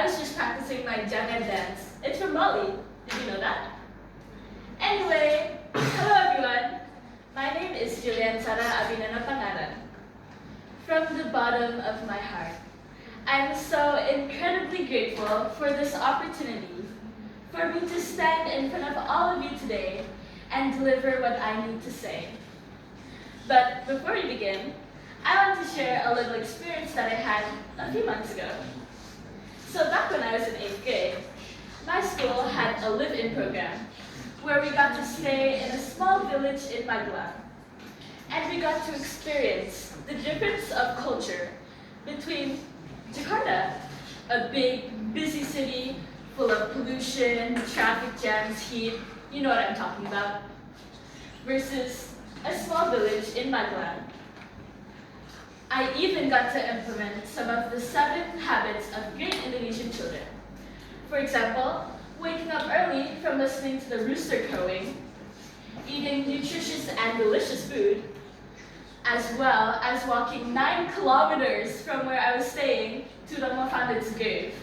I was just practicing my Jangan dance. It's from Bali. Did you know that? Anyway, hello everyone. My name is Julian Sara Abinana Pangaran. From the bottom of my heart, I'm so incredibly grateful for this opportunity for me to stand in front of all of you today and deliver what I need to say. But before we begin, I want to share a little experience that I had a few months ago. So back when I was in 8th grade, my school had a live-in program where we got to stay in a small village in Magelang. And we got to experience the difference of culture between Jakarta, a big, busy city full of pollution, traffic jams, heat, you know what I'm talking about, versus a small village in Magelang. I even got to implement some of the 7 habits of great Indonesian children. For example, waking up early from listening to the rooster crowing, eating nutritious and delicious food, as well as walking 9 kilometers from where I was staying to Ramafanid's grave.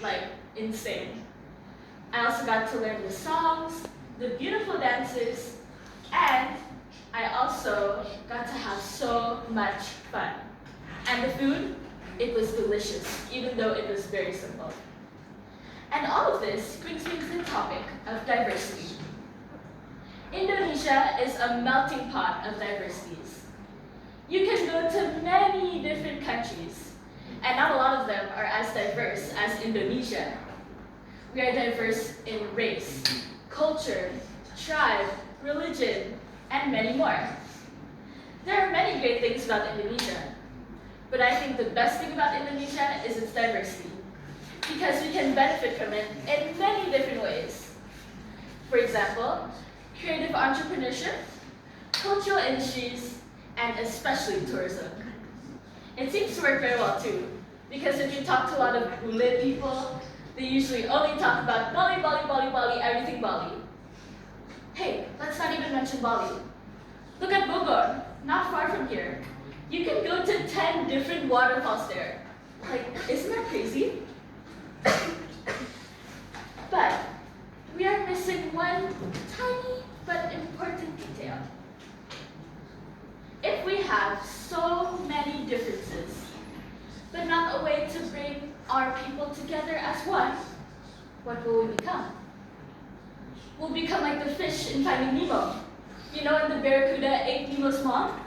Like, insane. I also got to learn the songs, the beautiful dances, and I also got to have so much fun. And the food, it was delicious, even though it was very simple. And all of this brings me to the topic of diversity. Indonesia is a melting pot of diversities. You can go to many different countries, and not a lot of them are as diverse as Indonesia. We are diverse in race, culture, tribe, religion, and many more. There are many great things about Indonesia, but I think the best thing about Indonesia is its diversity, because we can benefit from it in many different ways. For example, creative entrepreneurship, cultural industries, and especially tourism. It seems to work very well too, because if you talk to a lot of Bule people, they usually only talk about Bali, Bali, Bali, Bali, everything Bali. Hey, let's not even mention Bali. Look at Bogor, not far from here. You can go to 10 different waterfalls there. Like, isn't that crazy? But we are missing one tiny but important detail. If we have so many differences, but not a way to bring our people together as one, what will we become? We'll become like the fish in Finding Nemo. You know when the barracuda ate Nemo's mom?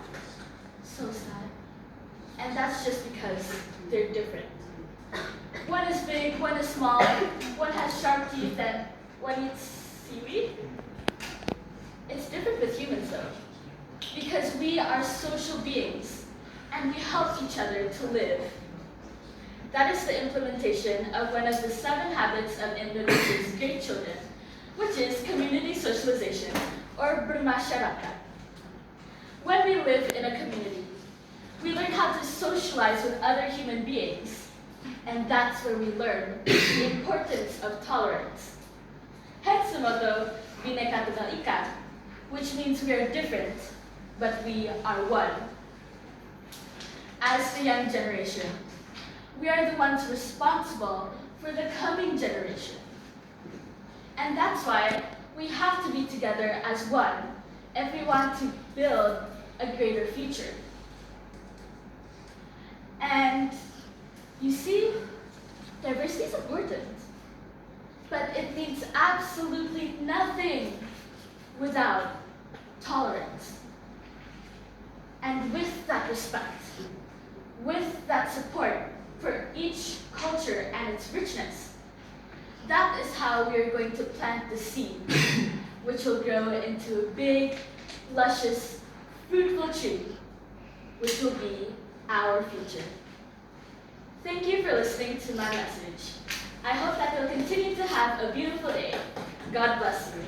So sad. And that's just because they're different. One is big, one is small, one has sharp teeth, and one eats seaweed. It's different with humans though, because we are social beings and we help each other to live. That is the implementation of one of the 7 habits of Indonesia's great children, which is community socialization, or bermasyarakat. When we live in a community, we learn how to socialize with other human beings, and that's where we learn the importance of tolerance. Hence the motto, Bhinneka Tunggal Ika, which means we are different, but we are one. As the young generation, we are the ones responsible for the coming generation. And that's why we have to be together as one if we want to build a greater future. And you see, diversity is important, but it means absolutely nothing without tolerance. And with that respect, with that support for each culture and its richness, that is how we are going to plant the seed, which will grow into a big, luscious, fruitful tree, which will be our future. Thank you for listening to my message. I hope that you'll continue to have a beautiful day. God bless you.